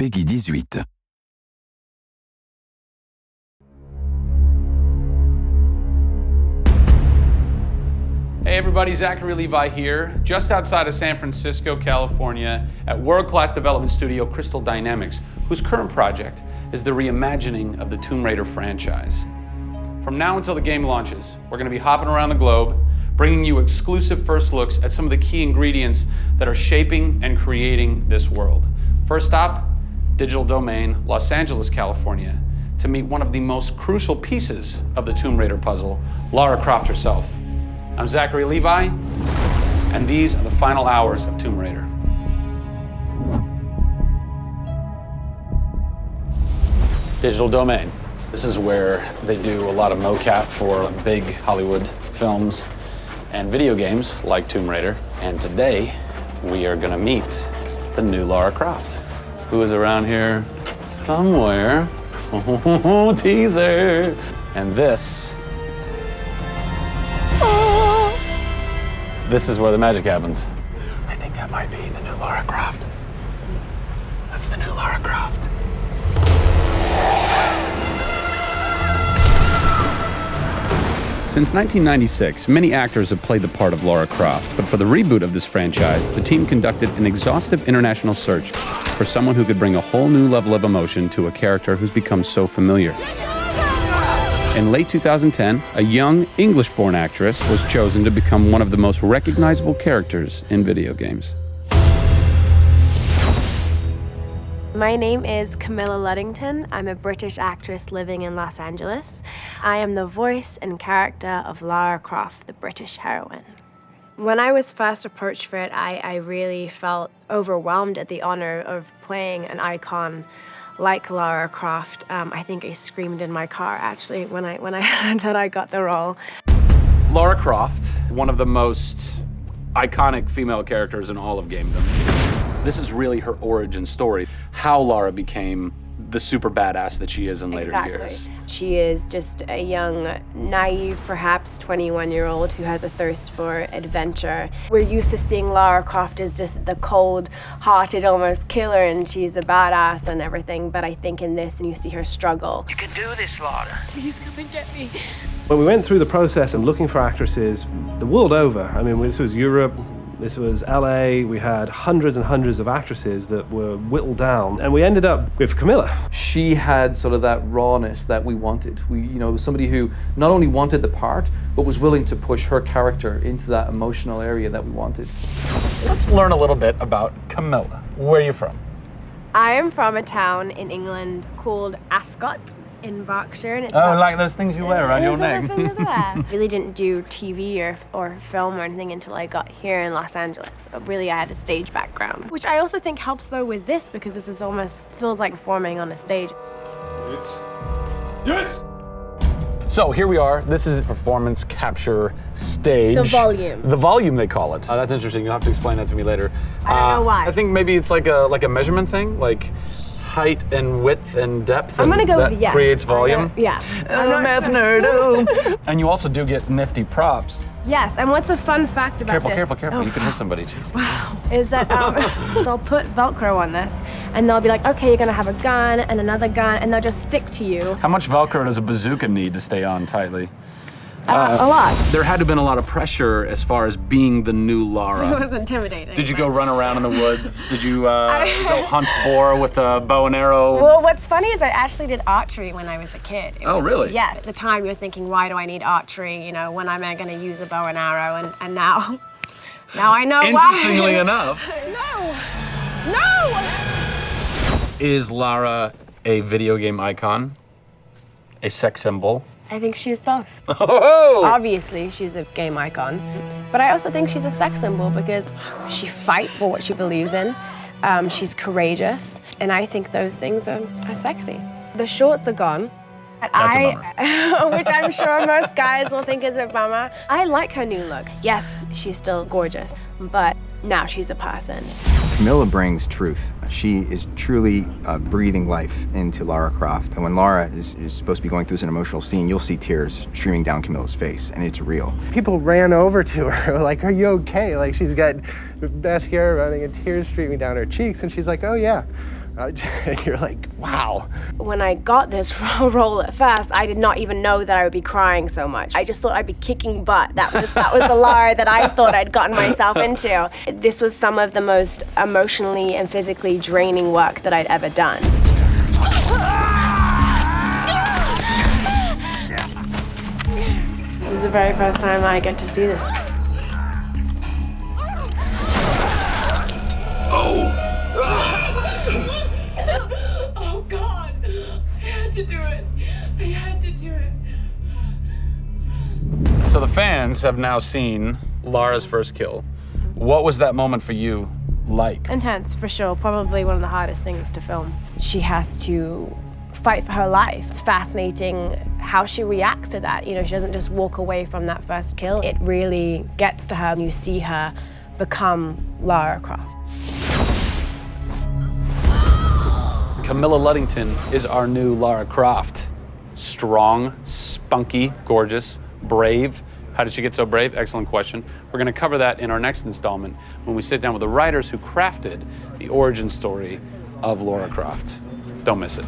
Peggy 18. Hey everybody, Zachary Levi here, just outside of San Francisco, California, at world-class development studio Crystal Dynamics, whose current project is the reimagining of the Tomb Raider franchise. From now until the game launches, we're going to be hopping around the globe, bringing you exclusive first looks at some of the key ingredients that are shaping and creating this world. First stop, Digital Domain, Los Angeles, California, to meet one of the most crucial pieces of the Tomb Raider puzzle, Lara Croft herself. I'm Zachary Levi, and these are the final hours of Tomb Raider. Digital Domain. This is where they do a lot of mocap for big Hollywood films and video games like Tomb Raider. And today, we are gonna meet the new Lara Croft, who is around here somewhere. Oh, teaser! And this is where the magic happens. I think that might be the new Lara Croft. That's the new Lara Croft. Since 1996, many actors have played the part of Lara Croft, but for the reboot of this franchise, the team conducted an exhaustive international search for someone who could bring a whole new level of emotion to a character who's become so familiar. In late 2010, a young English-born actress was chosen to become one of the most recognizable characters in video games. My name is Camilla Luddington. I'm a British actress living in Los Angeles. I am the voice and character of Lara Croft, the British heroine. When I was first approached for it, I really felt overwhelmed at the honor of playing an icon like Lara Croft. I think I screamed in my car, actually, when I heard that I got the role. Lara Croft, one of the most iconic female characters in all of gamedom. This is really her origin story, how Lara became the super badass that she is in later years. She is just a young, naive, perhaps 21-year-old who has a thirst for adventure. We're used to seeing Lara Croft as just the cold-hearted, almost killer, and she's a badass and everything, but I think in this, you see her struggle. You can do this, Lara. Please come and get me. When we went through the process of looking for actresses the world over, I mean, this was Europe, this was LA, we had hundreds and hundreds of actresses that were whittled down, and we ended up with Camilla. She had sort of that rawness that we wanted. Was somebody who not only wanted the part, but was willing to push her character into that emotional area that we wanted. Let's learn a little bit about Camilla. Where are you from? I am from a town in England called Ascot in Berkshire. And it's like those things you wear around your neck. Really didn't do TV or film or anything until I got here in Los Angeles. Really, I had a stage background, which I also think helps though with this, because this is almost feels like performing on a stage. Yes! So here we are. This is performance capture stage. The volume. The volume, they call it. That's interesting. You'll have to explain that to me later. I don't know why. I think maybe it's like a measurement thing, like height and width and depth. I'm gonna go that with yes. Creates volume. Yeah. Math nerd. And you also do get nifty props. Yes, and what's a fun fact about this? Careful. Oh, you can hit somebody. Jeez. Wow. Is that they'll put Velcro on this, and they'll be like, okay, you're gonna have a gun and another gun, and they'll just stick to you. How much Velcro does a bazooka need to stay on tightly? A lot. There had to have been a lot of pressure as far as being the new Lara. It was intimidating. Did you go run around in the woods? Did you go hunt boar with a bow and arrow? Well, what's funny is I actually did archery when I was a kid. Really? Yeah, at the time you're thinking, why do I need archery? When am I gonna use a bow and arrow? And now I know why. Interestingly enough. No! Is Lara a video game icon? A sex symbol? I think she's both. Oh! Obviously, she's a game icon, but I also think she's a sex symbol because she fights for what she believes in. She's courageous, and I think those things are sexy. The shorts are gone. That's a bummer. Which I'm sure most guys will think is a bummer. I like her new look. Yes, she's still gorgeous, but now she's a person. Camilla brings truth. She is truly breathing life into Lara Croft. And when Lara is supposed to be going through an emotional scene, you'll see tears streaming down Camilla's face, and it's real. People ran over to her, like, are you okay? Like, she's got mascara running and tears streaming down her cheeks, and she's like, oh yeah, And you're like, wow. When I got this role at first, I did not even know that I would be crying so much. I just thought I'd be kicking butt. That was the Lara that I thought I'd gotten myself into. This was some of the most emotionally and physically draining work that I'd ever done. This is the very first time I get to see this. Oh God, I had to do it. I had to do it. So the fans have now seen Lara's first kill. What was that moment for you like? Intense, for sure. Probably one of the hardest things to film. She has to fight for her life. It's fascinating how she reacts to that. You know, she doesn't just walk away from that first kill. It really gets to her, and you see her become Lara Croft. Camilla Luddington is our new Lara Croft. Strong, spunky, gorgeous, brave. How did she get so brave? Excellent question. We're going to cover that in our next installment when we sit down with the writers who crafted the origin story of Lara Croft. Don't miss it.